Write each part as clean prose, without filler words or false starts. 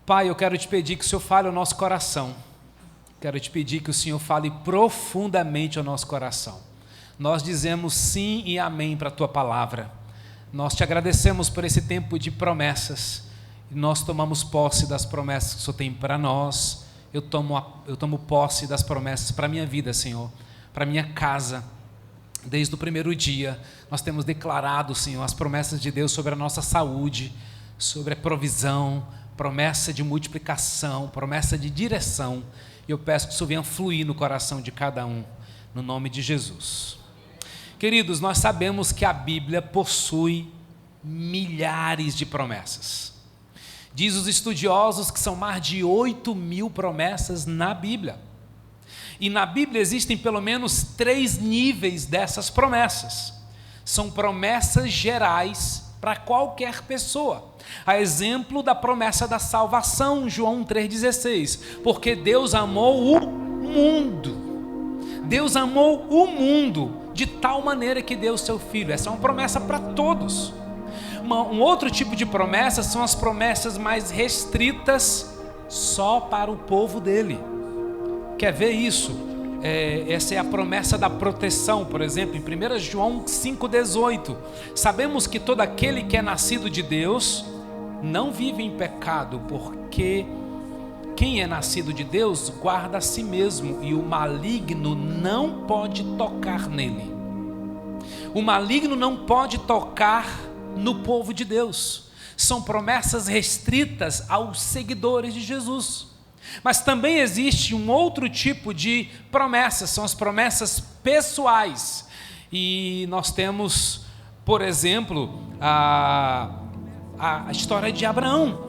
Pai, eu quero te pedir que o Senhor fale ao nosso coração. Quero te pedir que o Senhor fale profundamente ao nosso coração. Nós dizemos sim e amém para a tua palavra. Nós te agradecemos por esse tempo de promessas. E nós tomamos posse das promessas que o Senhor tem para nós. Eu tomo posse das promessas para a minha vida, Senhor, para a minha casa. Desde o primeiro dia, nós temos declarado, Senhor, as promessas de Deus sobre a nossa saúde, sobre a provisão, promessa de multiplicação, promessa de direção. E eu peço que isso venha fluir no coração de cada um, no nome de Jesus. Queridos, nós sabemos que a Bíblia possui milhares de promessas. Diz os estudiosos que são mais de 8.000 promessas na Bíblia. E na Bíblia existem pelo menos 3 níveis dessas promessas. São promessas gerais para qualquer pessoa. A exemplo da promessa da salvação, João 3,16. Porque Deus amou o mundo. Deus amou o mundo de tal maneira que deu o seu Filho. Essa é uma promessa para todos. Um outro tipo de promessa são as promessas mais restritas só para o povo dele. Quer ver isso? Essa é a promessa da proteção, por exemplo, em 1 João 5,18. Sabemos que todo aquele que é nascido de Deus não vive em pecado, porque quem é nascido de Deus guarda a si mesmo e o maligno não pode tocar nele. O maligno não pode tocar no povo de Deus. São promessas restritas aos seguidores de Jesus. Mas também existe um outro tipo de promessas, são as promessas pessoais. E nós temos, por exemplo, a história de Abraão,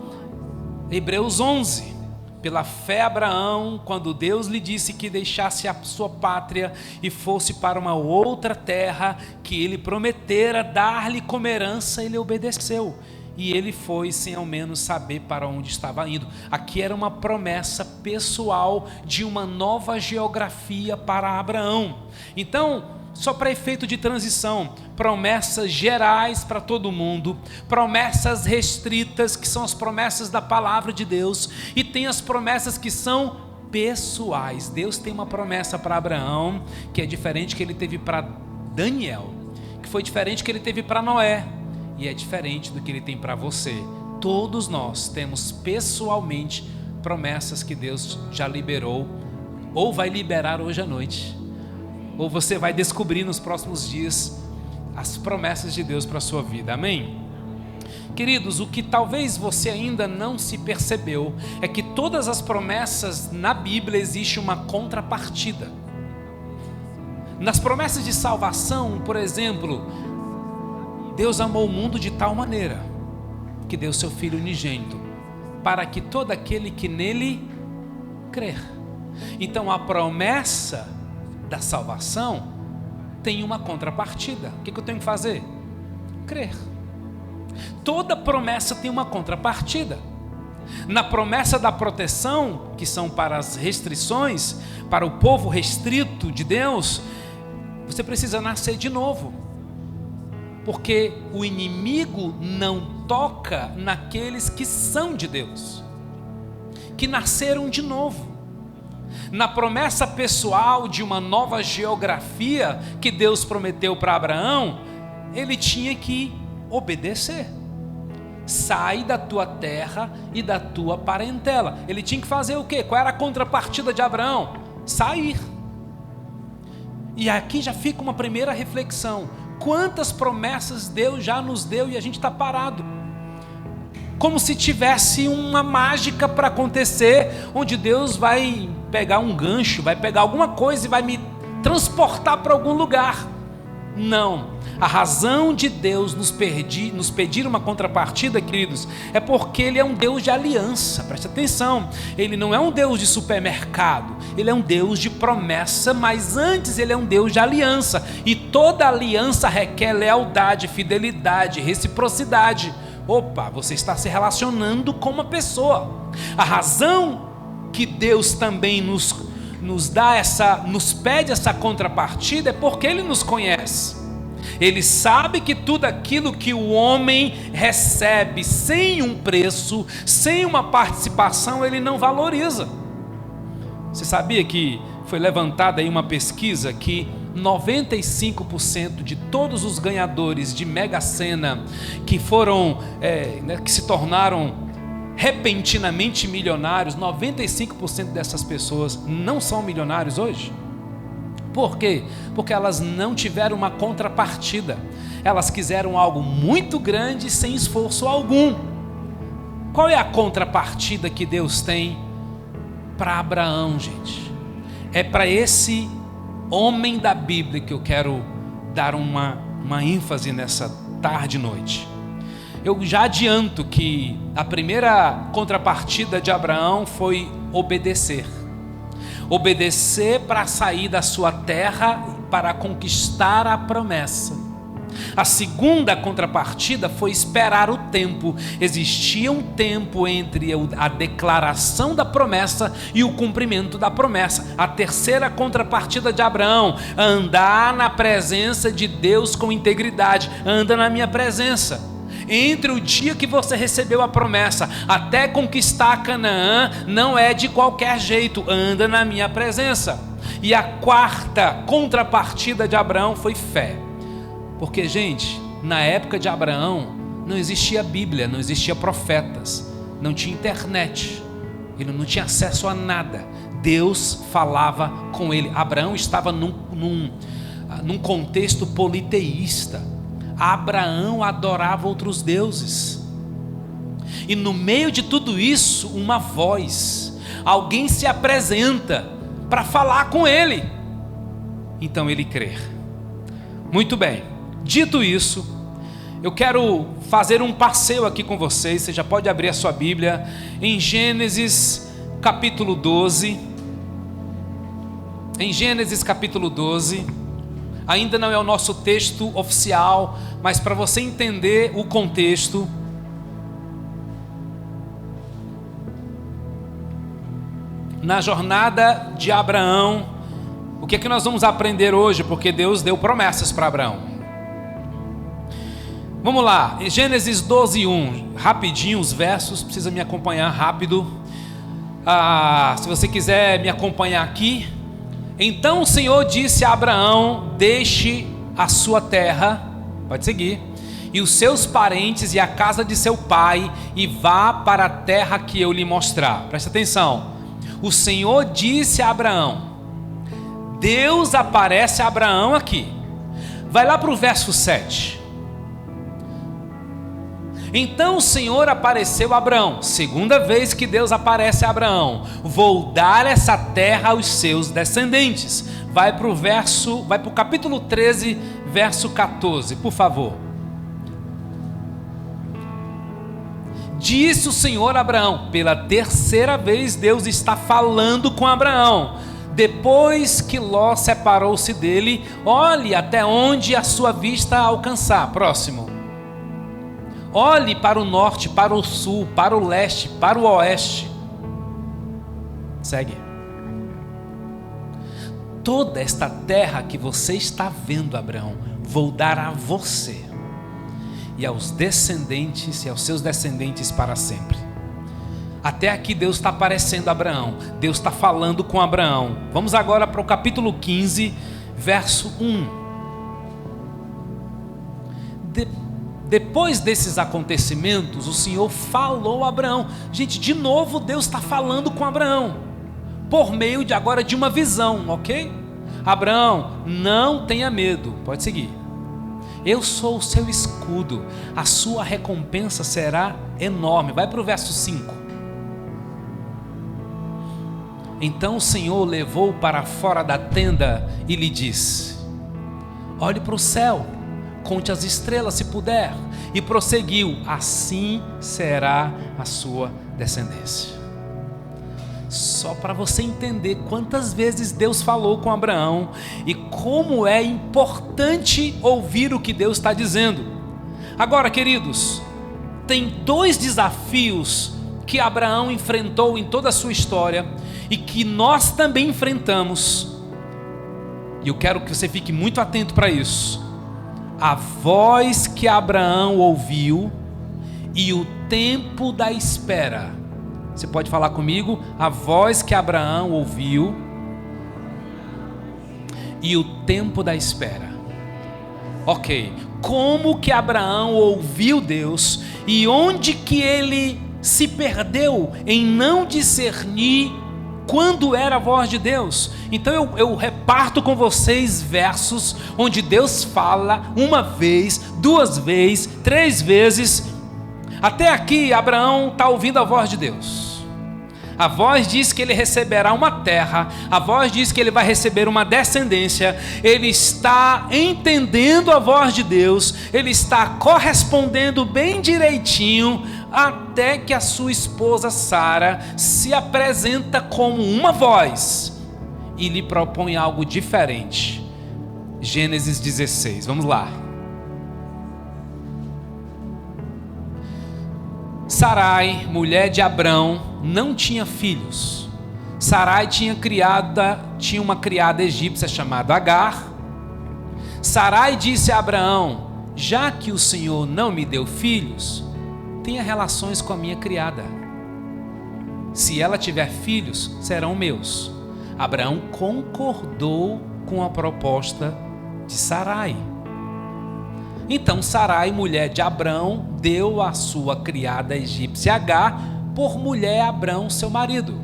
Hebreus 11. Pela fé Abraão, quando Deus lhe disse que deixasse a sua pátria e fosse para uma outra terra que ele prometera dar-lhe como herança, ele obedeceu. E ele foi sem ao menos saber para onde estava indo. Aqui era uma promessa pessoal de uma nova geografia para Abraão. Então, só para efeito de transição, promessas gerais para todo mundo, promessas restritas, que são as promessas da palavra de Deus, e tem as promessas que são pessoais. Deus tem uma promessa para Abraão, que é diferente que ele teve para Daniel, que foi diferente que ele teve para Noé, e é diferente do que ele tem para você. Todos nós temos pessoalmente promessas que Deus já liberou, ou vai liberar hoje à noite, ou você vai descobrir nos próximos dias as promessas de Deus para a sua vida, amém? Queridos, o que talvez você ainda não se percebeu é que todas as promessas na Bíblia existe uma contrapartida. Nas promessas de salvação, por exemplo, Deus amou o mundo de tal maneira que deu seu Filho unigênito, para que todo aquele que nele crer. Então a promessa da salvação tem uma contrapartida. O que eu tenho que fazer? Crer. Toda promessa tem uma contrapartida. Na promessa da proteção, que são para as restrições, para o povo restrito de Deus, você precisa nascer de novo, porque o inimigo não toca naqueles que são de Deus, que nasceram de novo. Na promessa pessoal de uma nova geografia que Deus prometeu para Abraão, ele tinha que obedecer. Sai da tua terra e da tua parentela. Ele tinha que fazer o quê? Qual era a contrapartida de Abraão? Sair. E aqui já fica uma primeira reflexão. Quantas promessas Deus já nos deu e a gente está parado? Como se tivesse uma mágica para acontecer, onde Deus vai pegar um gancho, vai pegar alguma coisa e vai me transportar para algum lugar. Não. A razão de Deus nos pedir uma contrapartida, queridos, é porque Ele é um Deus de aliança. Preste atenção, Ele não é um Deus de supermercado, Ele é um Deus de promessa, mas antes Ele é um Deus de aliança, e toda aliança requer lealdade, fidelidade, reciprocidade. Opa, você está se relacionando com uma pessoa. A razão que Deus também nos pede essa contrapartida é porque Ele nos conhece. Ele sabe que tudo aquilo que o homem recebe sem um preço, sem uma participação, ele não valoriza. Você sabia que foi levantada aí uma pesquisa que 95% de todos os ganhadores de Mega Sena que foram, que se tornaram repentinamente milionários, 95% dessas pessoas não são milionários hoje? Por quê? Porque elas não tiveram uma contrapartida. Elas quiseram algo muito grande sem esforço algum. Qual é a contrapartida que Deus tem para Abraão, gente? É para esse homem da Bíblia que eu quero dar uma ênfase nessa tarde e noite. Eu já adianto que a primeira contrapartida de Abraão foi obedecer. Obedecer para sair da sua terra, para conquistar a promessa. A segunda contrapartida foi esperar o tempo. Existia um tempo entre a declaração da promessa e o cumprimento da promessa. A terceira contrapartida de Abraão: andar na presença de Deus com integridade. Anda na minha presença. Entre o dia que você recebeu a promessa até conquistar Canaã, não é de qualquer jeito, anda na minha presença. E a quarta contrapartida de Abraão foi fé. Porque, gente, na época de Abraão não existia Bíblia, não existia profetas, não tinha internet, ele não tinha acesso a nada. Deus falava com ele. Abraão estava num contexto politeísta. Abraão adorava outros deuses. E no meio de tudo isso, uma voz, alguém se apresenta para falar com ele. Então ele crê. Muito bem, dito isso, eu quero fazer um passeio aqui com vocês. Você já pode abrir a sua Bíblia em Gênesis capítulo 12. Em Gênesis capítulo 12, ainda não é o nosso texto oficial, mas para você entender o contexto, na jornada de Abraão, o que é que nós vamos aprender hoje? Porque Deus deu promessas para Abraão. Vamos lá, em Gênesis 12:1, rapidinho os versos, precisa me acompanhar rápido. Se você quiser me acompanhar aqui. Então o Senhor disse a Abraão: deixe a sua terra, pode seguir, e os seus parentes e a casa de seu pai, e vá para a terra que eu lhe mostrar. Presta atenção, o Senhor disse a Abraão, Deus aparece a Abraão aqui. Vai lá para o verso 7. Então o Senhor apareceu a Abraão, segunda vez que Deus aparece a Abraão: vou dar essa terra aos seus descendentes. Vai para o capítulo 13, verso 14, por favor. Disse o Senhor a Abraão, pela terceira vez Deus está falando com Abraão. Depois que Ló separou-se dele, olhe até onde a sua vista alcançar. Próximo. Olhe para o norte, para o sul, para o leste, para o oeste. Segue. Toda esta terra que você está vendo, Abraão, vou dar a você e aos descendentes e aos seus descendentes para sempre. Até aqui Deus está aparecendo a Abraão, Deus está falando com Abraão. Vamos agora para o capítulo 15, verso 1. Depois desses acontecimentos, o Senhor falou a Abraão. Gente, de novo Deus está falando com Abraão, por meio de agora de uma visão, ok? Abraão, não tenha medo, pode seguir. Eu sou o seu escudo, a sua recompensa será enorme. Vai para o verso 5. Então o Senhor o levou para fora da tenda e lhe disse: olhe para o céu, conte as estrelas se puder. E prosseguiu: assim será a sua descendência. Só para você entender quantas vezes Deus falou com Abraão e como é importante ouvir o que Deus está dizendo. Agora, queridos, tem dois desafios que Abraão enfrentou em toda a sua história e que nós também enfrentamos. E eu quero que você fique muito atento para isso. a voz que Abraão ouviu e o tempo da espera. Você pode falar comigo? A voz que Abraão ouviu e o tempo da espera. Ok, como que Abraão ouviu Deus e onde que ele se perdeu em não discernir quando era a voz de Deus? Então eu reparto com vocês versos onde Deus fala uma vez, duas vezes, três vezes. Até aqui Abraão está ouvindo a voz de Deus. A voz diz que ele receberá uma terra, a voz diz que ele vai receber uma descendência. Ele está entendendo a voz de Deus, ele está correspondendo bem direitinho, até que a sua esposa Sara se apresenta como uma voz e lhe propõe algo diferente. Gênesis 16, vamos lá. Sarai, mulher de Abrão, não tinha filhos. Sarai tinha uma criada egípcia chamada Agar. Sarai disse a Abraão: já que o Senhor não me deu filhos, tenha relações com a minha criada. Se ela tiver filhos, serão meus. Abraão concordou com a proposta de Sarai. Então Sarai, mulher de Abrão, deu a sua criada egípcia Agar por mulher a Abrão, seu marido.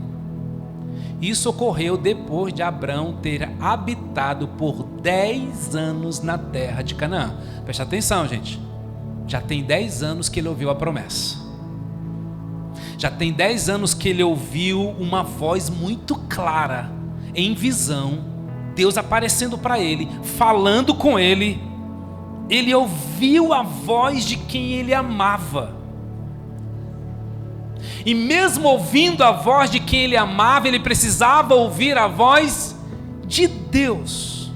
Isso ocorreu depois de Abrão ter habitado por 10 anos na terra de Canaã. Preste atenção, gente. Já tem 10 anos que ele ouviu a promessa. Já tem 10 anos que ele ouviu uma voz muito clara, em visão, Deus aparecendo para ele, falando com ele. Ele ouviu a voz de quem ele amava. E mesmo ouvindo a voz de quem ele amava, ele precisava ouvir a voz de Deus.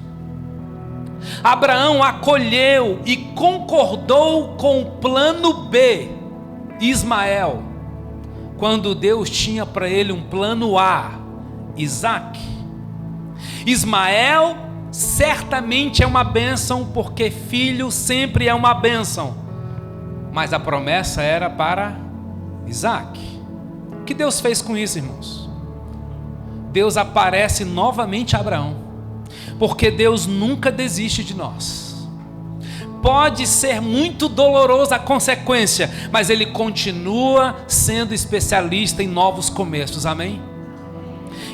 Abraão acolheu e concordou com o plano B, Ismael, quando Deus tinha para ele um plano A, Isaque. Ismael certamente é uma bênção, porque filho sempre é uma bênção, mas a promessa era para Isaque. O que Deus fez com isso, irmãos? Deus aparece novamente a Abraão, porque Deus nunca desiste de nós. Pode ser muito dolorosa a consequência, mas Ele continua sendo especialista em novos começos, amém?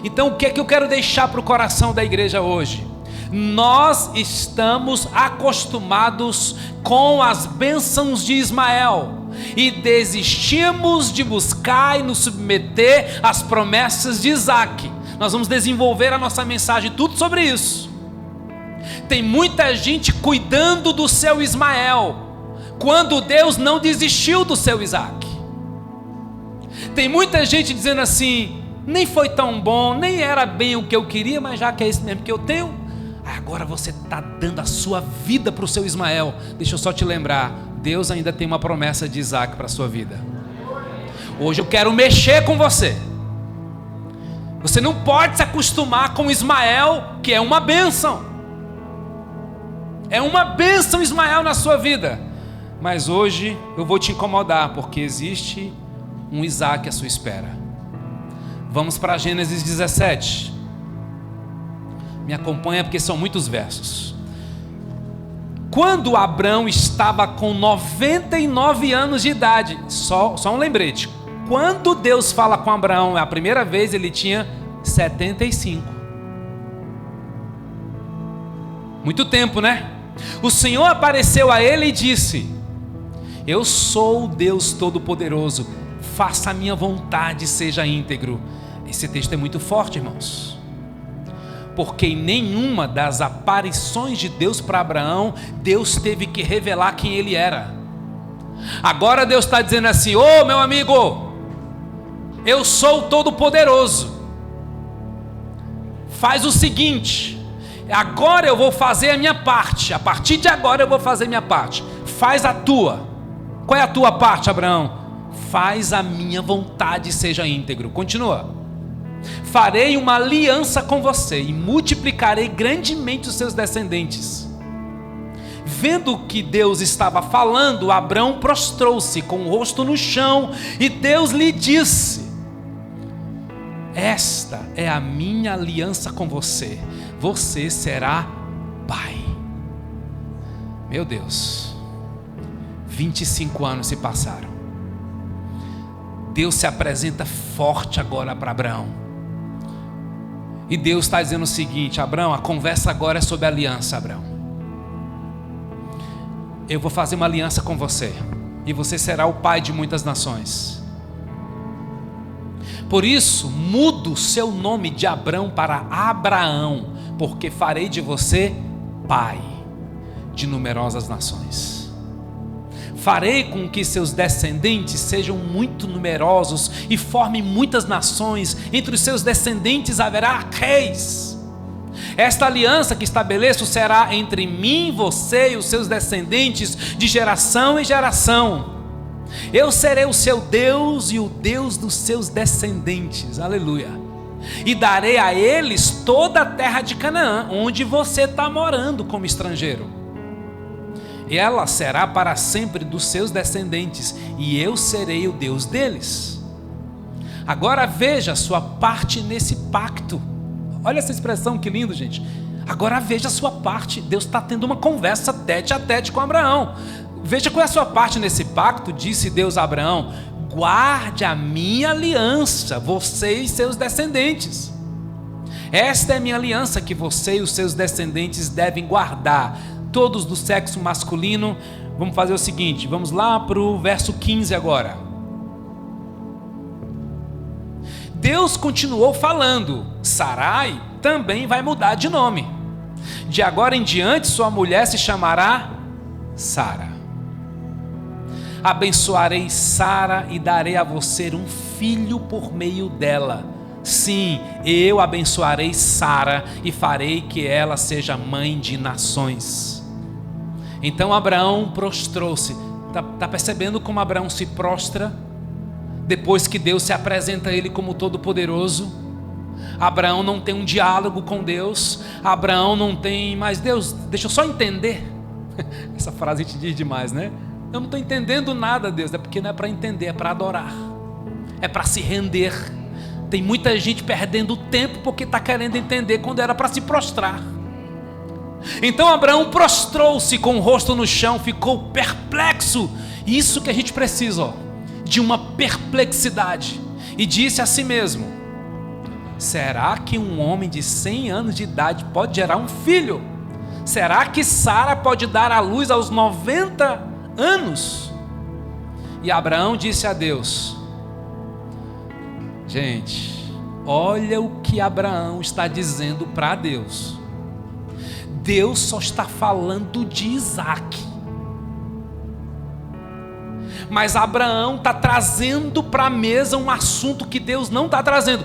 Então o que é que eu quero deixar para o coração da igreja hoje? Nós estamos acostumados com as bênçãos de Ismael e desistimos de buscar e nos submeter às promessas de Isaque. Nós vamos desenvolver a nossa mensagem tudo sobre isso. Tem muita gente cuidando do seu Ismael, quando Deus não desistiu do seu Isaque. Tem muita gente dizendo assim: nem foi tão bom, nem era bem o que eu queria, mas já que é isso mesmo que eu tenho, agora você está dando a sua vida para o seu Ismael. Deixa eu só te lembrar, Deus ainda tem uma promessa de Isaque para a sua vida. Hoje eu quero mexer com você. Você não pode se acostumar com Ismael, que é uma bênção. É uma bênção Ismael na sua vida. Mas hoje eu vou te incomodar, porque existe um Isaque à sua espera. Vamos para Gênesis 17. Me acompanha, porque são muitos versos. Quando Abrão estava com 99 anos de idade, só um lembrete, quando Deus fala com Abraão a primeira vez, ele tinha 75. Muito tempo, né? O Senhor apareceu a ele e disse: eu sou o Deus Todo-Poderoso, faça a minha vontade, seja íntegro. Esse texto é muito forte, irmãos, porque em nenhuma das aparições de Deus para Abraão, Deus teve que revelar quem ele era. Agora Deus está dizendo assim: ô meu amigo, eu sou o Todo-Poderoso, faz o seguinte, agora eu vou fazer a minha parte, a partir de agora eu vou fazer a minha parte, faz a tua. Qual é a tua parte, Abraão? Faz a minha vontade, seja íntegro. Continua. Farei uma aliança com você e multiplicarei grandemente os seus descendentes. vendo que Deus estava falando, Abrão prostrou-se com o rosto no chão, e Deus lhe disse: esta é a minha aliança com você, você será pai. Meu Deus, 25 anos se passaram. Deus se apresenta forte agora para Abraão. E Deus está dizendo o seguinte: Abraão, a conversa agora é sobre aliança, Abraão. Eu vou fazer uma aliança com você, e você será o pai de muitas nações. Por isso, mudo o seu nome de Abrão para Abraão, porque farei de você pai de numerosas nações. Farei com que seus descendentes sejam muito numerosos e formem muitas nações. Entre os seus descendentes haverá reis. Esta aliança que estabeleço será entre mim, você e os seus descendentes de geração em geração. Eu serei o seu Deus e o Deus dos seus descendentes. Aleluia. E darei a eles toda a terra de Canaã, onde você está morando como estrangeiro. Ela será para sempre dos seus descendentes, e eu serei o Deus deles. Agora veja a sua parte nesse pacto. Olha essa expressão, que lindo, gente. Agora veja a sua parte. Deus está tendo uma conversa tete a tete com Abraão. Veja qual é a sua parte nesse pacto. Disse Deus a Abraão: guarde a minha aliança, você e seus descendentes. Esta é a minha aliança que você e os seus descendentes devem guardar, todos do sexo masculino. Vamos fazer o seguinte, vamos lá para o verso 15 agora. Deus continuou falando: Sarai também vai mudar de nome. De agora em diante sua mulher se chamará Sara. Abençoarei Sara e darei a você um filho por meio dela. Sim, eu abençoarei Sara e farei que ela seja mãe de nações. Então Abraão prostrou-se. Está percebendo como Abraão se prostra? Depois que Deus se apresenta a ele como todo-poderoso. Abraão não tem um diálogo com Deus. Abraão não tem, mas Deus, deixa eu só entender. Essa frase te diz demais, né? Eu não estou entendendo nada, Deus. É porque não é para entender, é para adorar, é para se render. Tem muita gente perdendo tempo porque está querendo entender quando era para se prostrar. Então Abraão prostrou-se com o rosto no chão, ficou perplexo. Isso que a gente precisa, ó, de uma perplexidade. E disse a si mesmo: será que um homem de 100 anos de idade pode gerar um filho? Será que Sara pode dar à luz aos 90 anos? E Abraão disse a Deus: gente, olha o que Abraão está dizendo para Deus. Deus só está falando de Isaac, mas Abraão está trazendo para a mesa um assunto que Deus não está trazendo: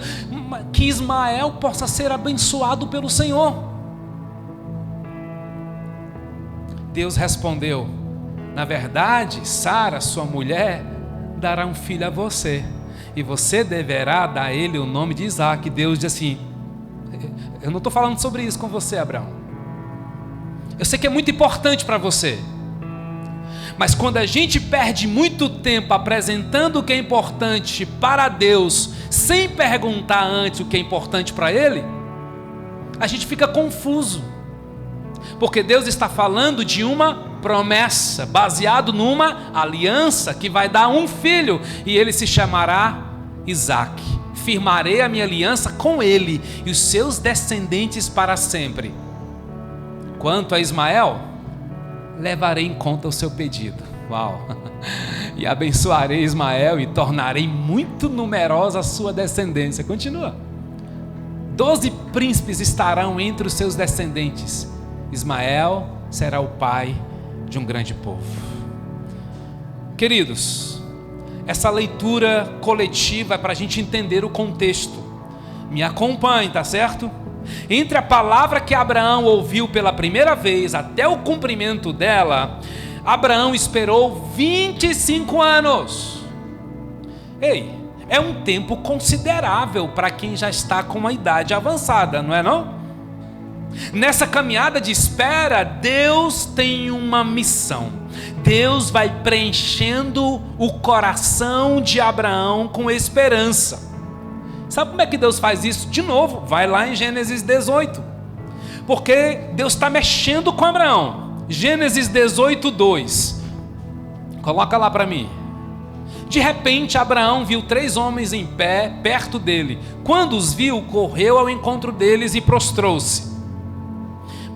que Ismael possa ser abençoado pelo Senhor. Deus respondeu: na verdade, Sara, sua mulher, dará um filho a você, e você deverá dar a ele o nome de Isaac. Deus diz assim: eu não estou falando sobre isso com você, Abraão. Eu sei que é muito importante para você, mas quando a gente perde muito tempo apresentando o que é importante para Deus, sem perguntar antes o que é importante para Ele, a gente fica confuso, porque Deus está falando de uma promessa, baseado numa aliança que vai dar um filho, e ele se chamará Isaac. Firmarei a minha aliança com ele e os seus descendentes para sempre. Quanto a Ismael, levarei em conta o seu pedido. Uau! E abençoarei Ismael e tornarei muito numerosa a sua descendência. Continua. 12 príncipes estarão entre os seus descendentes. Ismael será o pai de um grande povo. Queridos, essa leitura coletiva é para a gente entender o contexto. Me acompanhe, tá certo? Entre a palavra que Abraão ouviu pela primeira vez até o cumprimento dela, Abraão esperou 25 anos. Ei, é um tempo considerável para quem já está com uma idade avançada, não é não? Nessa caminhada de espera, Deus tem uma missão. Deus vai preenchendo o coração de Abraão com esperança. Sabe como é que Deus faz isso? De novo, vai lá em Gênesis 18. Porque Deus está mexendo com Abraão. Gênesis 18, 2. Coloca lá para mim. De repente, Abraão viu 3 homens em pé, perto dele. Quando os viu, correu ao encontro deles e prostrou-se.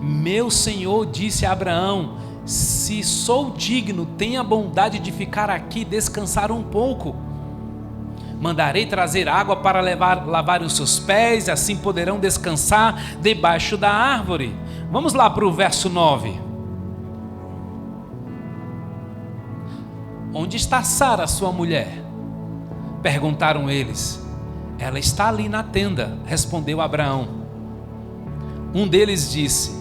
Meu Senhor, disse a Abraão, se sou digno, tenha bondade de ficar aqui e descansar um pouco. Mandarei trazer água para lavar os seus pés, assim poderão descansar debaixo da árvore. Vamos lá para o verso 9. Onde está Sara, sua mulher? Perguntaram eles. Ela está ali na tenda, respondeu Abraão. Um deles disse: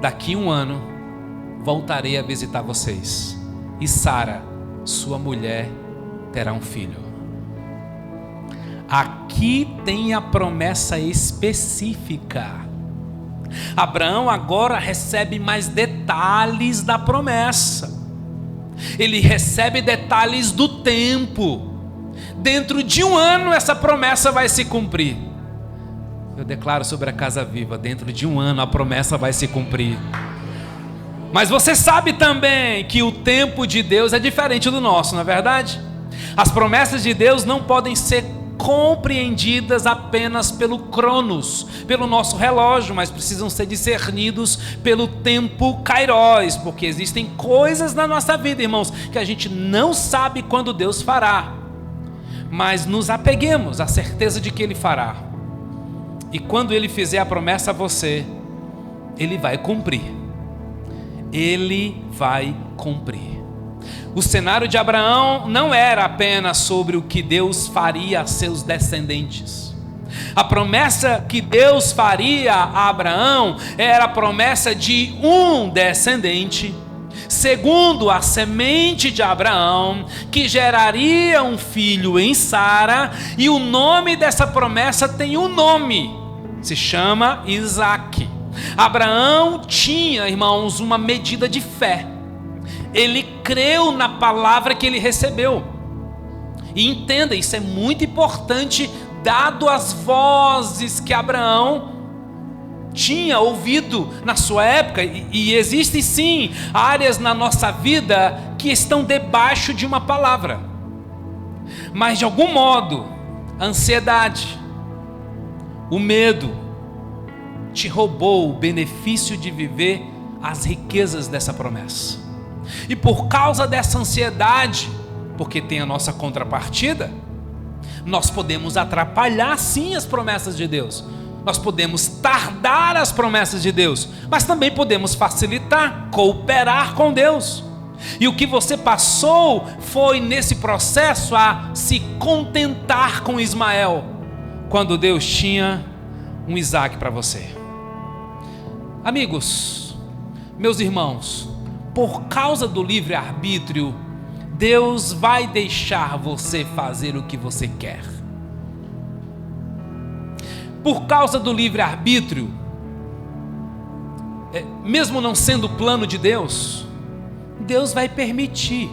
daqui 1 ano voltarei a visitar vocês, e Sara, sua mulher, terá um filho. Aqui tem a promessa específica. Abraão agora recebe mais detalhes da promessa. Ele recebe detalhes do tempo. Dentro de 1 ano essa promessa vai se cumprir. Eu declaro sobre a Casa Viva, dentro de 1 ano a promessa vai se cumprir. Mas você sabe também que o tempo de Deus é diferente do nosso, não é verdade? As promessas de Deus não podem ser compreendidas apenas pelo cronos, pelo nosso relógio, mas precisam ser discernidos pelo tempo kairos, porque existem coisas na nossa vida, irmãos, que a gente não sabe quando Deus fará, mas nos apeguemos à certeza de que Ele fará. E quando Ele fizer a promessa a você, Ele vai cumprir. Ele vai cumprir. O cenário de Abraão não era apenas sobre o que Deus faria a seus descendentes. A promessa que Deus faria a Abraão era a promessa de um descendente, segundo a semente de Abraão, que geraria um filho em Sara, e o nome dessa promessa tem um nome, se chama Isaque. Abraão tinha, irmãos, uma medida de fé. Ele creu na palavra que ele recebeu. E entenda, isso é muito importante, dado as vozes que Abraão tinha ouvido na sua época. E existem sim áreas na nossa vida que estão debaixo de uma palavra. Mas de algum modo, a ansiedade, o medo, te roubou o benefício de viver as riquezas dessa promessa. E por causa dessa ansiedade, porque tem a nossa contrapartida, nós podemos atrapalhar sim as promessas de Deus. Nós podemos tardar as promessas de Deus, mas também podemos facilitar, cooperar com Deus. E o que você passou foi nesse processo a se contentar com Ismael, quando Deus tinha um Isaque para você. Amigos, meus irmãos, por causa do livre-arbítrio, Deus vai deixar você fazer o que você quer. Por causa do livre-arbítrio, mesmo não sendo o plano de Deus, Deus vai permitir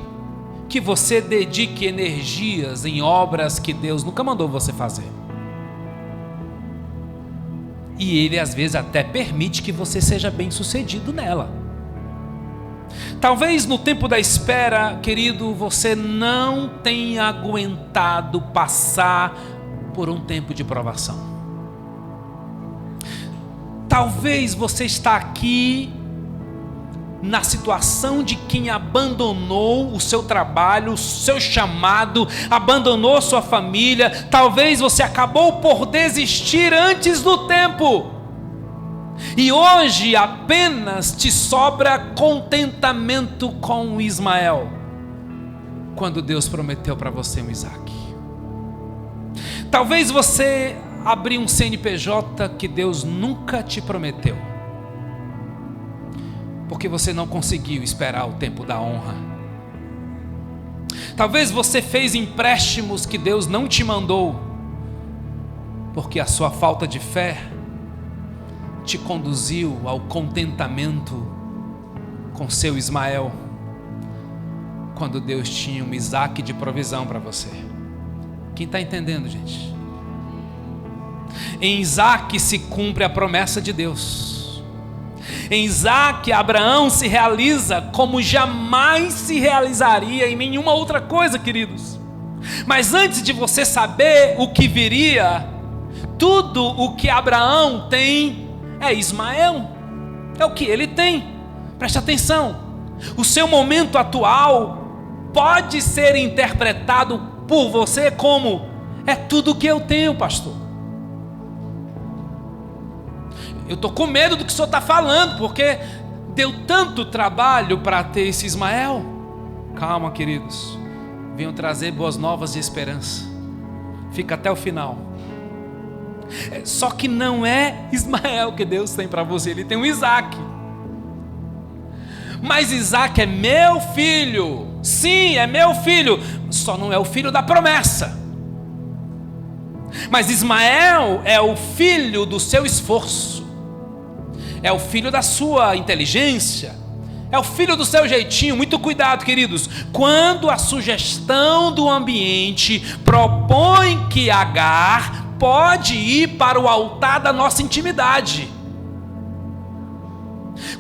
que você dedique energias em obras que Deus nunca mandou você fazer. E Ele às vezes até permite que você seja bem-sucedido nela. Talvez no tempo da espera, querido, você não tenha aguentado passar por um tempo de provação. Talvez você está aqui na situação de quem abandonou o seu trabalho, o seu chamado, abandonou sua família. Talvez você acabou por desistir antes do tempo. E hoje apenas te sobra contentamento com Ismael, quando Deus prometeu para você um Isaque. Talvez você abriu um CNPJ que Deus nunca te prometeu, porque você não conseguiu esperar o tempo da honra. Talvez você fez empréstimos que Deus não te mandou, porque a sua falta de fé te conduziu ao contentamento com seu Ismael, quando Deus tinha um Isaque de provisão para você? Quem está entendendo, gente? Em Isaque se cumpre a promessa de Deus. Em Isaque, Abraão se realiza como jamais se realizaria em nenhuma outra coisa, queridos. Mas antes de você saber o que viria, tudo o que Abraão tem é Ismael. É o que ele tem. Preste atenção. O seu momento atual pode ser interpretado por você como: é tudo o que eu tenho, pastor. Eu estou com medo do que o senhor está falando, porque deu tanto trabalho para ter esse Ismael. Calma, queridos, venham trazer boas novas de esperança. Fica até o final. Só que não é Ismael que Deus tem para você, Ele tem um Isaque. Mas Isaque é meu filho. Sim, é meu filho, só não é o filho da promessa. Mas Ismael é o filho do seu esforço, é o filho da sua inteligência, é o filho do seu jeitinho. Muito cuidado, queridos, quando a sugestão do ambiente propõe que Agar pode ir para o altar da nossa intimidade.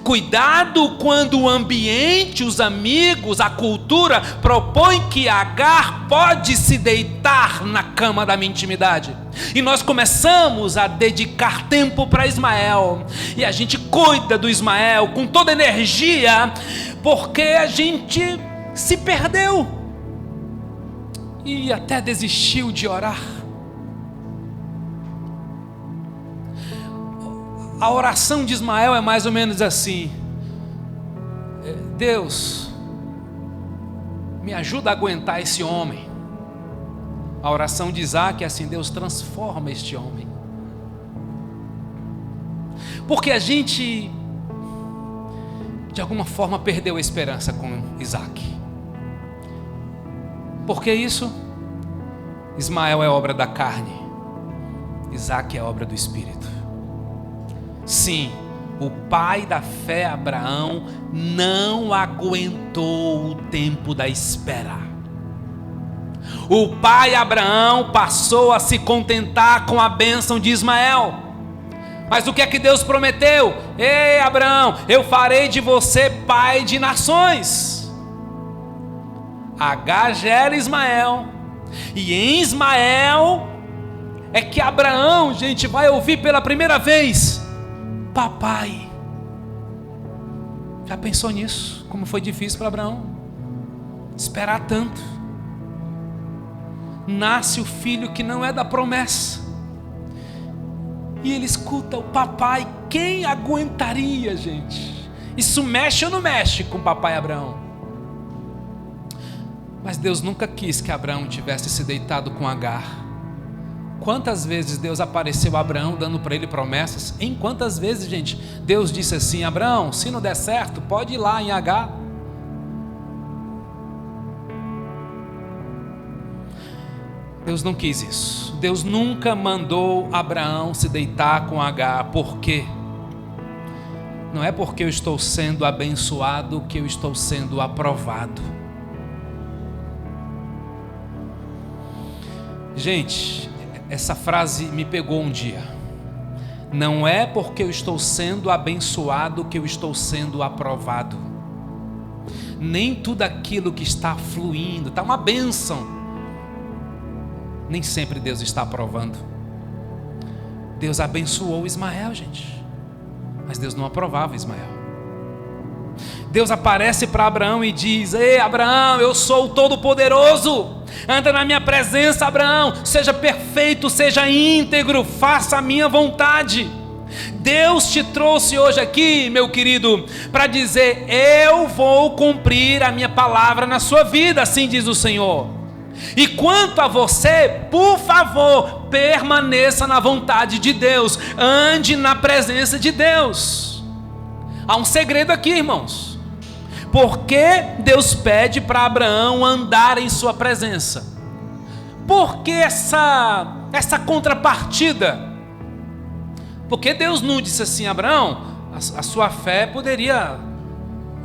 Cuidado quando o ambiente, os amigos, a cultura propõe que Agar pode se deitar na cama da minha intimidade. E nós começamos a dedicar tempo para Ismael. E a gente cuida do Ismael com toda energia, porque a gente se perdeu. E até desistiu de orar. A oração de Ismael é mais ou menos assim: Deus, me ajuda a aguentar esse homem. A oração de Isaque é assim: Deus, transforma este homem. Porque a gente, de alguma forma, perdeu a esperança com Isaque. Por que isso? Ismael é obra da carne, Isaque é obra do Espírito. Sim, o pai da fé, Abraão, não aguentou o tempo da espera. O pai Abraão passou a se contentar com a bênção de Ismael. Mas o que é que Deus prometeu? Ei, Abraão, eu farei de você pai de nações. Agar gera Ismael, e em Ismael é que Abraão, gente, vai ouvir pela primeira vez: papai. Já pensou nisso? Como foi difícil para Abraão esperar tanto? Nasce o filho que não é da promessa, e ele escuta o papai. Quem aguentaria, gente? Isso mexe ou não mexe com o papai Abraão? Mas Deus nunca quis que Abraão tivesse se deitado com Agar. Quantas vezes Deus apareceu a Abraão dando para ele promessas? Em quantas vezes, gente, Deus disse assim: Abraão, se não der certo, pode ir lá em Agar. Deus não quis isso. Deus nunca mandou Abraão se deitar com Agar. Por quê? Não é porque eu estou sendo abençoado que eu estou sendo aprovado. Gente, essa frase me pegou um dia. Não é porque eu estou sendo abençoado que eu estou sendo aprovado. Nem tudo aquilo que está fluindo, está uma bênção, nem sempre Deus está aprovando. Deus abençoou Ismael, gente, mas Deus não aprovava Ismael. Deus aparece para Abraão e diz: ei, Abraão, eu sou o Todo-Poderoso, anda na minha presença, Abraão, seja perfeito, seja íntegro, faça a minha vontade. Deus te trouxe hoje aqui, meu querido, para dizer: eu vou cumprir a minha palavra na sua vida, assim diz o Senhor. E quanto a você, por favor, permaneça na vontade de Deus, ande na presença de Deus. Há um segredo aqui, irmãos. Por que Deus pede para Abraão andar em sua presença? Por que essa contrapartida? Porque Deus não disse assim: Abraão, a sua fé poderia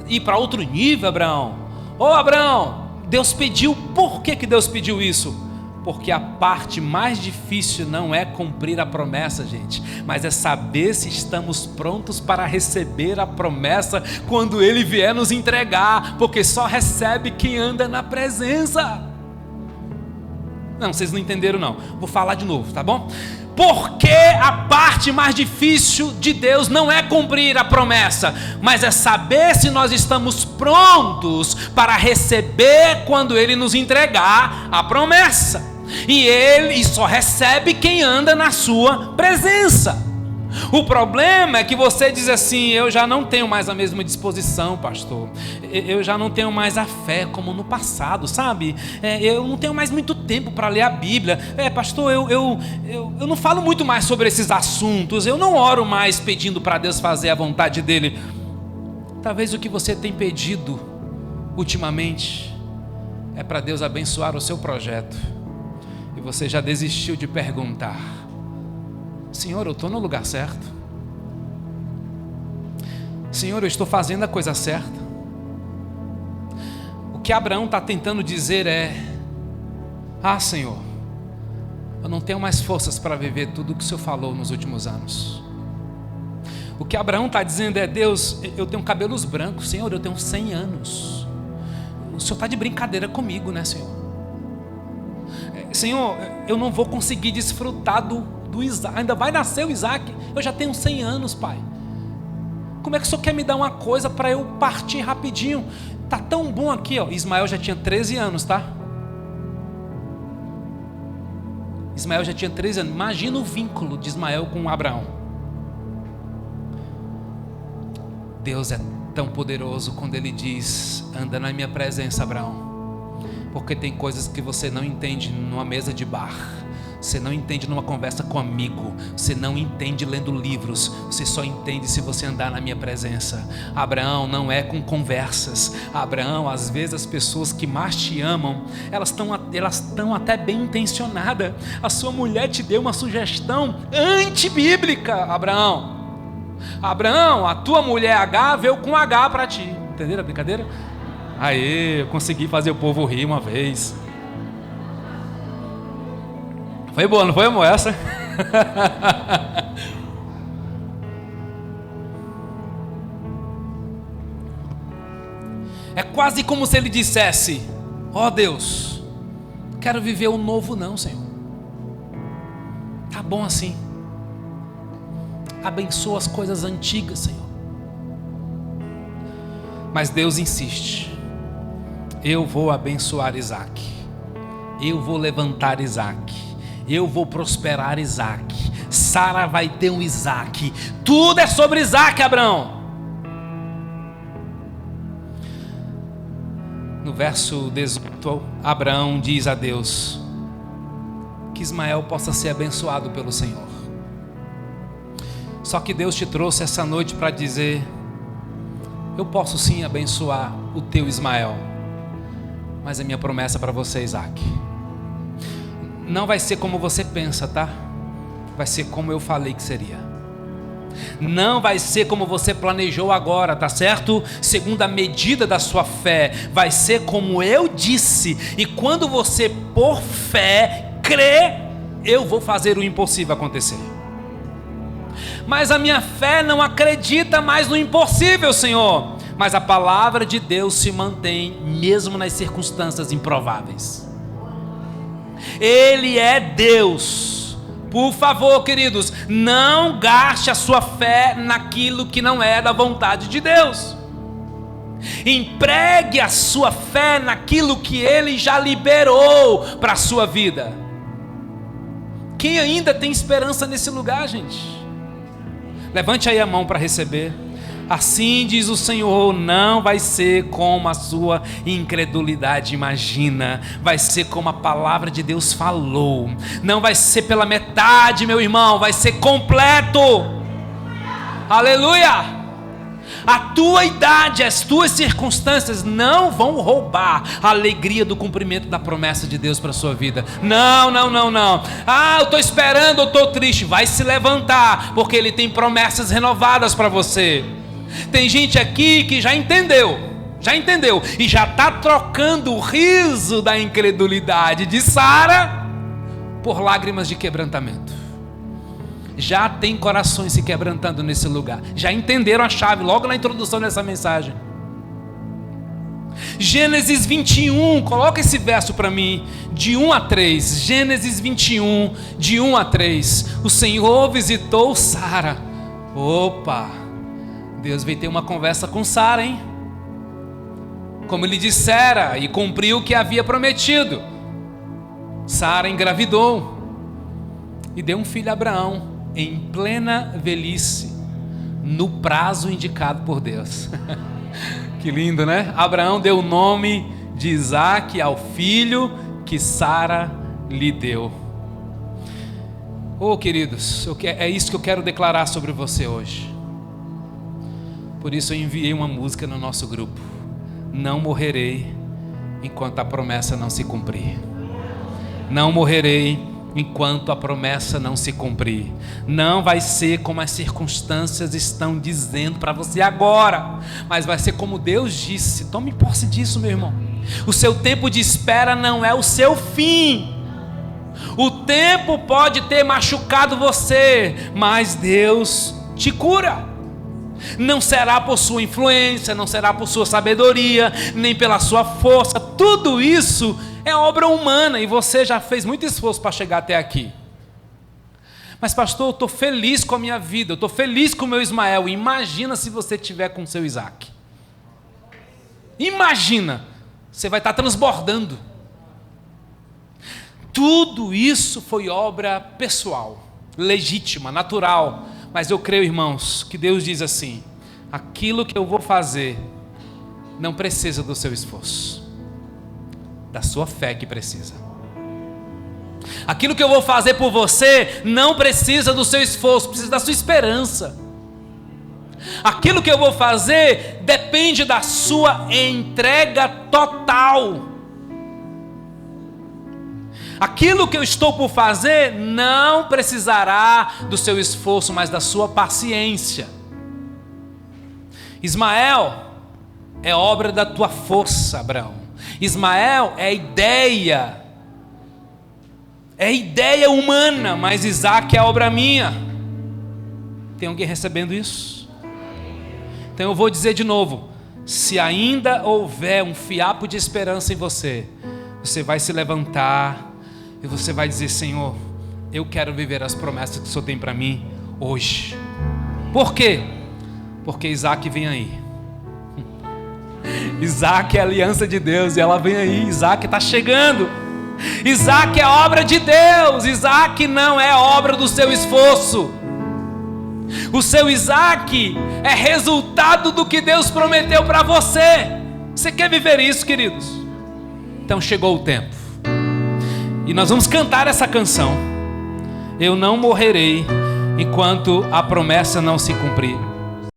ir para outro nível, Abraão. Ô Abraão, Deus pediu. Por que Deus pediu isso? Porque a parte mais difícil não é cumprir a promessa, gente, mas é saber se estamos prontos para receber a promessa quando Ele vier nos entregar, porque só recebe quem anda na presença. Não, vocês não entenderam não, vou falar de novo, tá bom? Porque a parte mais difícil de Deus não é cumprir a promessa, mas é saber se nós estamos prontos para receber quando Ele nos entregar a promessa. E Ele só recebe quem anda na sua presença. O problema é que você diz assim: eu já não tenho mais a mesma disposição, pastor, eu já não tenho mais a fé como no passado, sabe? Eu não tenho mais muito tempo para ler a Bíblia. Pastor, eu não falo muito mais sobre esses assuntos, eu não oro mais pedindo para Deus fazer a vontade dEle. Talvez o que você tem pedido ultimamente é para Deus abençoar o seu projeto, e você já desistiu de perguntar: Senhor, eu estou no lugar certo? Senhor, eu estou fazendo a coisa certa? O que Abraão está tentando dizer é: Senhor, eu não tenho mais forças para viver tudo o que o Senhor falou nos últimos anos. O que Abraão está dizendo é: Deus, eu tenho cabelos brancos, Senhor, eu tenho 100 anos. O Senhor está de brincadeira comigo, né, Senhor? Senhor, eu não vou conseguir desfrutar do Isaac, ainda vai nascer o Isaac, eu já tenho 100 anos, Pai. Como é que o Senhor quer me dar uma coisa para eu partir rapidinho? Tá tão bom aqui, ó. Ismael já tinha 13 anos, tá? Ismael já tinha 13 anos. Imagina o vínculo de Ismael com Abraão. Deus é tão poderoso quando Ele diz: anda na minha presença, Abraão, porque tem coisas que você não entende numa mesa de bar, você não entende numa conversa com um amigo, você não entende lendo livros, você só entende se você andar na minha presença. Abraão, não é com conversas. Abraão, às vezes as pessoas que mais te amam, elas estão até bem intencionadas. A sua mulher te deu uma sugestão antibíblica. Abraão, a tua mulher H veio com H para ti. Entenderam a brincadeira? Aê, eu consegui fazer o povo rir uma vez. Foi boa, não foi, amor, essa? É quase como se ele dissesse: ó Deus, quero viver o novo não, Senhor. Tá bom assim. Abençoa as coisas antigas, Senhor. Mas Deus insiste: eu vou abençoar Isaac, eu vou levantar Isaac, eu vou prosperar Isaac, Sara vai ter um Isaac, tudo é sobre Isaac, Abraão. No verso 18, Abraão diz a Deus que Ismael possa ser abençoado pelo Senhor. Só que Deus te trouxe essa noite para dizer: eu posso sim abençoar o teu Ismael, mas a minha promessa para você, Isaac, não vai ser como você pensa, tá? Vai ser como eu falei que seria. Não vai ser como você planejou agora, tá certo? Segundo a medida da sua fé, vai ser como eu disse. E quando você por fé crê, eu vou fazer o impossível acontecer. Mas a minha fé não acredita mais no impossível, Senhor. Mas a palavra de Deus se mantém mesmo nas circunstâncias improváveis. Ele é Deus. Por favor, queridos, não gaste a sua fé naquilo que não é da vontade de Deus. Empregue a sua fé naquilo que Ele já liberou para a sua vida. Quem ainda tem esperança nesse lugar, gente? Levante aí a mão para receber. Assim diz o Senhor: não vai ser como a sua incredulidade imagina, vai ser como a palavra de Deus falou. Não vai ser pela metade, meu irmão, vai ser completo. Aleluia! A tua idade, as tuas circunstâncias não vão roubar a alegria do cumprimento da promessa de Deus para a sua vida. Não. Eu estou esperando, eu estou triste. Vai se levantar, porque Ele tem promessas renovadas para você. Tem gente aqui que já entendeu e já está trocando o riso da incredulidade de Sara por lágrimas de quebrantamento. Já tem corações se quebrantando nesse lugar. Já entenderam a chave logo na introdução dessa mensagem. Gênesis 21, coloca esse verso para mim, de 1 a 3. Gênesis 21, de 1 a 3. O Senhor visitou Sara. Opa, Deus veio ter uma conversa com Sara, hein? Como Ele dissera, e cumpriu o que havia prometido. Sara engravidou e deu um filho a Abraão, em plena velhice, no prazo indicado por Deus. Que lindo, né? Abraão deu o nome de Isaque ao filho que Sara lhe deu. Oh, queridos, é isso que eu quero declarar sobre você hoje. Por isso eu enviei uma música no nosso grupo. Não morrerei enquanto a promessa não se cumprir. Não morrerei enquanto a promessa não se cumprir. Não vai ser como as circunstâncias estão dizendo para você agora, mas vai ser como Deus disse. Tome posse disso, meu irmão. O seu tempo de espera não é o seu fim. O tempo pode ter machucado você, mas Deus te cura. Não será por sua influência, não será por sua sabedoria, nem pela sua força. Tudo isso é obra humana e você já fez muito esforço para chegar até aqui. Mas pastor, eu estou feliz com a minha vida, eu estou feliz com o meu Ismael. Imagina se você estiver com o seu Isaque. Imagina, você vai estar transbordando. Tudo isso foi obra pessoal, legítima, natural. Mas eu creio, irmãos, que Deus diz assim: aquilo que eu vou fazer não precisa do seu esforço, da sua fé que precisa. Aquilo que eu vou fazer por você não precisa do seu esforço, precisa da sua esperança. Aquilo que eu vou fazer depende da sua entrega total. Aquilo que eu estou por fazer não precisará do seu esforço, mas da sua paciência. Ismael é obra da tua força, Abraão. Ismael é ideia humana, mas Isaque é obra minha. Tem alguém recebendo isso? Então eu vou dizer de novo: se ainda houver um fiapo de esperança em você, você vai se levantar e você vai dizer: Senhor, eu quero viver as promessas que o Senhor tem para mim hoje. Por quê? Porque Isaque vem aí. Isaque é a aliança de Deus e ela vem aí. Isaque está chegando. Isaque é obra de Deus. Isaque não é obra do seu esforço. O seu Isaque é resultado do que Deus prometeu para você. Você quer viver isso, queridos? Então chegou o tempo. E nós vamos cantar essa canção. Eu não morrerei enquanto a promessa não se cumprir.